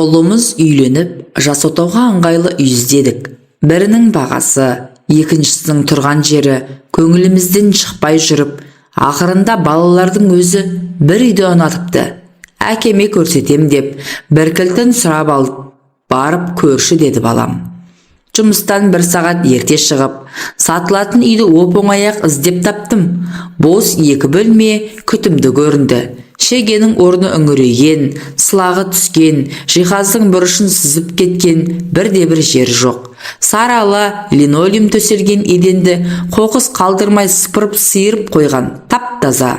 Ұлымыз үйленіп, жас отауға ыңғайлы үй іздедік. Бірінің бағасы, екіншісінің тұрған жері көңілімізден шықпай жүріп, ақырында балалардың өзі бір үйді ұнатыпты. Әкеме көрсетем деп, бір кілтін сұрап алып, барып көрші деді балам. Жұмыстан бір сағат ерте шығып, сатылатын үйді оп-оңай іздеп таптым. Бос 2 бөлме күтімді көрінді. Шегенің орны үңірейген, сылағы түскен, жиһаздың бұрышын сызып кеткен бірде-бір жер жоқ. Сарала линолеум төселген еденді қоқыс қалдырмай сыпырып сиырып қойған, тап-таза.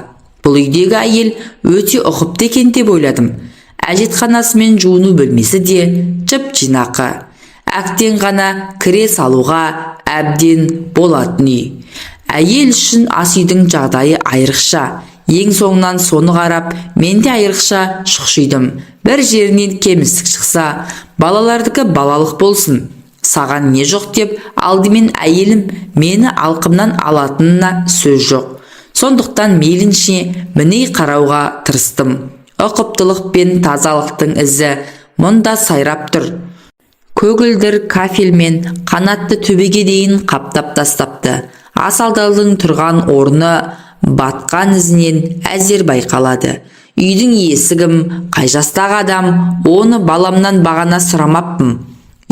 Бұл үйдегі әйел өте ұқыпты екен деп ойладым. Әжетханасы мен жуыну бөлмесі де жып-жинақы. Әктен ғана кіре салуға әбден болатын үй. Әйел үшін ас үйдің жағдайы айрықша. Ең соңынан соны қарап, мен де айрықша шұқшидым. Бір жерінен кемістік шықса, балалардікі балалық болсын. Саған не жоқ деп, алдымен әйелім мені алқымнан алатынына сөз жоқ. Сондықтан мейлінше міней қарауға тырыстым. Ұқыптылық пен тазалықтың ізі мұнда сайрап тұр. Көгілдір кафелмен қанатты төбеге дейін қаптап тастапты. Асалдалдың тұрған орны батқан ізінен әзер байқалады. Үйдің иесі кім, қай жастағы адам, оны баламнан бағана сұрамаппын.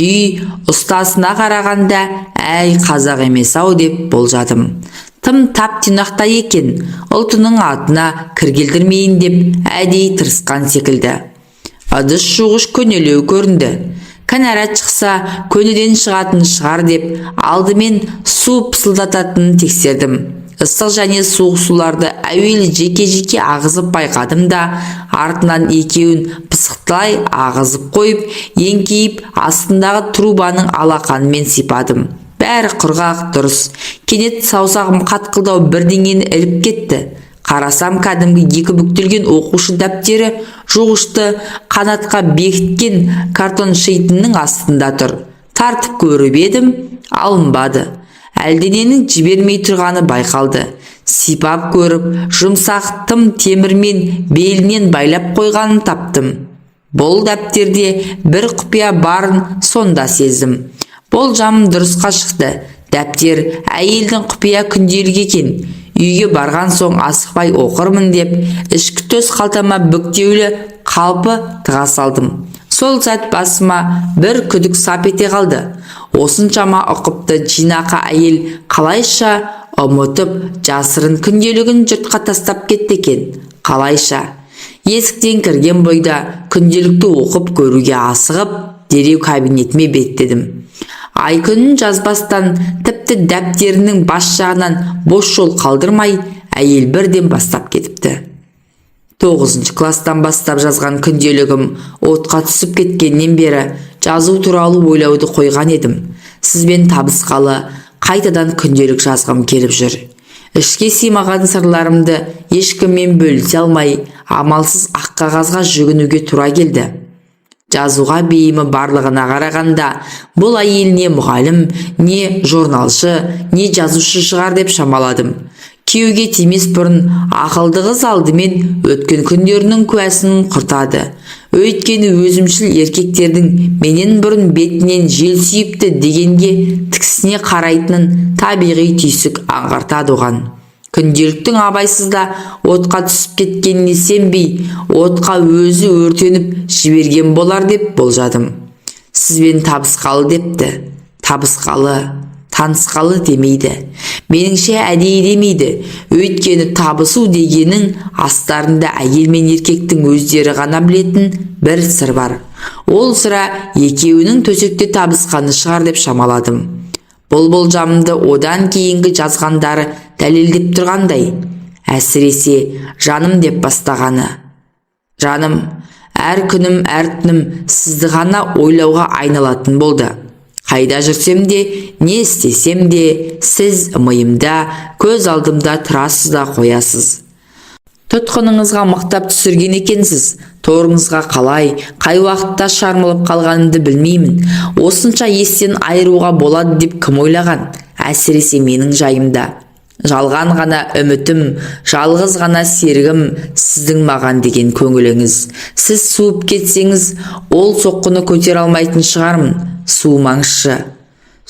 Үй ұстасына қарағанда әй қазақ емес ау деп болжадым. Тым тап-тұйнақта екен, ұлтының атына кір келтірмейін деп әдейі тырысқан секілді. Ыдыс жуғыш көнелеу көрінді. Кінәрат шықса көнеден шығатын шығар деп алдымен су пысылдататынын тексердім. Ыстық және суық суларды әуелі жеке-жеке ағызып байқадым да, артынан екеуін пысықтылай ағызып қойып, еңкейіп астындағы трубаның алақанымен сипадым. Бәрі құрғақ, дұрыс. Кенет саусағым қатқылдау бірдеңені іліп кетті. Қарасам, кәдімгі 2 бүктелген оқушы дәптері жуғышты қанатқа бекіткен картон шитінің астында тұр. Тартып көріп едім, алынбады. Әлдененің жібермей тұрғаны байқалды. Сипап көріп, жұмсақ тым темірмен белінен байлап қойғанын таптым. Бұл дәптерде бір құпия барын сонда сездім. Болжамым дұрысқа шықты. Дәптер әйелдің құпия күнделік екен. Үйге барған соң асықпай оқырмын деп, ішкі төс қалтама бүктеулі қалпы тыға салдым. Сол сәт басыма бір күдік сап ете қалды. Осыншама ұқыпты жинақы әйел қалайша ұмытып, жасырын күнделігін жұртқа тастап кетті екен. Қалайша? Есіктен кірген бойда күнделікті оқып көруге асығып, дереу кабинетіме беттедім. Ай күнін жазбастан, тіпті дәптерінің бас жағынан бос жол қалдырмай, әйел бірден бастап кетіпті. 9 кластан бастап жазған күнделігім отқа түсіп кеткеннен бері жазу туралы ойлауды қойған едім. Сізбен табысқалы қайтадан күнделік жазғым келіп жүр. Ішке сыймаған сырларымды ешкіммен бөлісе алмай, амалсыз ақ қағазға жүгінуге тура келді. Жазуға бейімі барлығына қарағанда, бұл әйел не мұғалім, не журналшы, не жазушы шығар деп шамаладым. Күйеуге тимес бұрын ақылды қыз алдымен өткен күндерінің куәсін құртады. Өйткені өзімшіл еркектердің менен бұрын бетінен жел сүйіпті дегенге тікісіне қарайтынын табиғи түйсік аңғартады оған. Күнделіктің абайсызда отқа түсіп кеткеніне сенбей, отқа өзі өртеніп жіберген болар деп болжадым. Сізбен табысқалы депті. Табысқалы, танысқалы демейді. Меніңше әдейі демейді. Өйткені табысу дегенің астарында әйел мен еркектің өздері ғана білетін бір сыр бар. Ол сыра екеуінің төсекте табысқаны шығар деп шамаладым. Бұл болжамымды одан кейінгі жазғандары дәлелдеп тұрғандай, әсіресе жаным деп бастағаны. Жаным, әр күнім, әр түнім сізді ғана ойлауға айналатын болды. Қайда жүрсем де, не істесем де, сіз миымда, көз алдымда тұрасыз да қоясыз. Тұтқыныңызға мықтап түсірген екенсіз. Торыңызға қалай, қай уақытта шармылып қалғанымды білмеймін. Осынша естен айыруға болады деп кім ойлаған? Әсіресе менің жайымда. Жалған ғана үмітім, жалғыз ғана серігім сіздің маған деген көңіліңіз. Сіз суып кетсеңіз, ол соққыны көтер алмайтын шығармын. Суымаңызшы.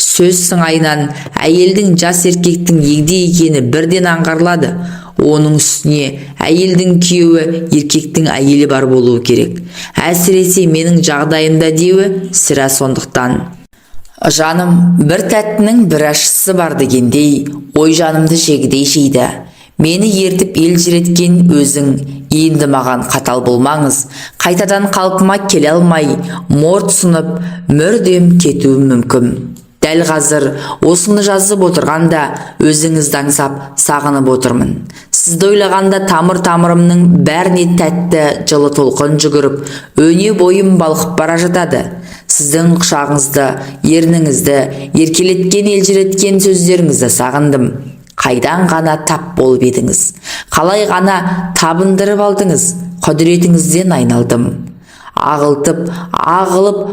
Сөз сыңайынан әйелдің жас еркектің егде екені бірден аңғарылады. Оның үстіне әйелдің күйеуі еркектің әйелі бар болуы керек. Әсіресе менің жағдайымда деуі сірә сондықтан. Жаным, бір тәттінің бір ащысы бар дегендей, ой жанымды жегідей жейді. Мені ертіп елжіреткен өзің, енді маған қатал болмаңыз. Қайтадан қалпыма келе алмай, морт сынып, мүрдем кетуім мүмкін. Дәл қазір осыны жазып отырғанда өзіңізді аңсап сағынып отырмын. Сізді ойлағанда тамыр-тамырымның бәріне тәтті жылы толқын жүгіріп, өне бойым балқып бара жатады. Сіздің құшағыңызды, ерніңізді, еркелеткен елжіреткен сөздеріңізді сағындым. Қайдан ғана тап болып едіңіз? Қалай ғана табындырып алдыңыз? Құдіретіңізден айналдым. Ағылып,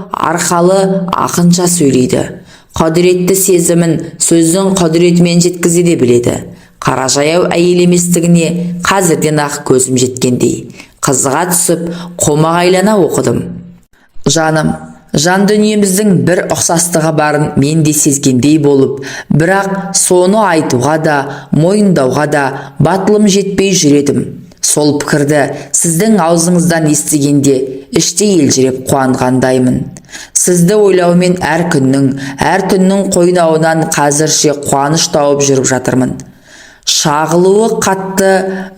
арқалы ақынша сөйлейді. Құдіретті сезімін сөздің құдіретімен жеткізе де біледі. Қаражаяу әйел еместігіне қазірден ақ көзім жеткендей. Қызыға түсіп, қомағайлана оқыдым. Жаным, жан дүниеміздің бір ұқсастығы барын мен де сезгендей болып, бірақ соны айтуға да, мойындауға да батылым жетпей жүредім. Сол пікірді сіздің аузыңыздан естігенде іштей елжіреп қуанғандаймын. Сізді ойлаумен әр түннің қойнауынан қазірше қуаныш тауып жүріп жатырмын. Шағылуы қатты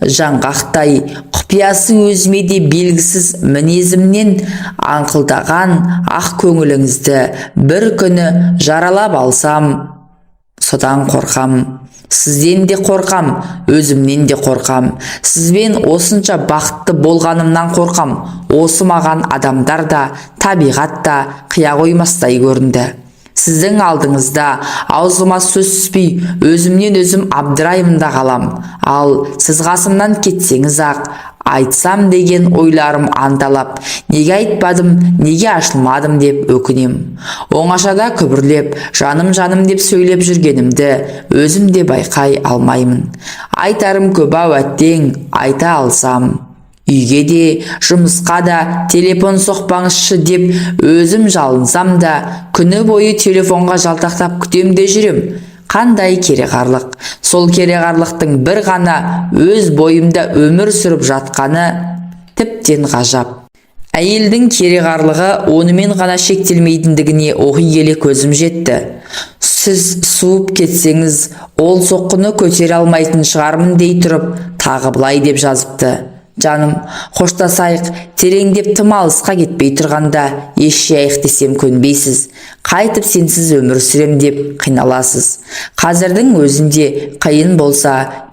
жаңғақтай, құпиясы өзіме де белгісіз мінезімнен аңқылдаған ақ көңіліңізді бір күні жаралап алсам, содан қорқам. Сізден де қорқам, өзімнен де қорқам. Сізбен осынша бақытты болғанымнан қорқам. Осы маған адамдар да, табиғат та қия қоймастай көрінді. Сіздің алдыңызда аузыма сөз түспей, өзімнен өзім абдыраймын да қалам. Ал сіз қасымнан кетсеңіз ақ, айтсам деген ойларым анталап, неге айтпадым, неге ашылмадым деп өкінем. Оңашада күбірлеп, жаным деп сөйлеп жүргенімді өзім де байқай алмаймын. Айтарым көп ау әттең, айта алсам. Үйге де, жұмысқа да телефон соқпаңызшы деп өзім жалынсам да, күні бойы телефонға жалтақтап күтемде жүрем. Қандай кереғарлық. Сол кереғарлықтың бір ғана өз бойымда өмір сүріп жатқаны тіптен ғажап. Әйелдің кереғарлығы онымен ғана шектелмейтіндігіне оқи келе көзім жетті. Сіз суып кетсеңіз, ол соққыны көтере алмайтын шығармын дей тұрып, тағы былай деп жазыпты. Жаным, қоштасайық, тереңдеп тым алысқа кетпей тұрғанда еш жайық десем көнбейсіз. Қайтып сенсіз өмір сүрем деп қиналасыз. Қазірдің өзінде қиын болса,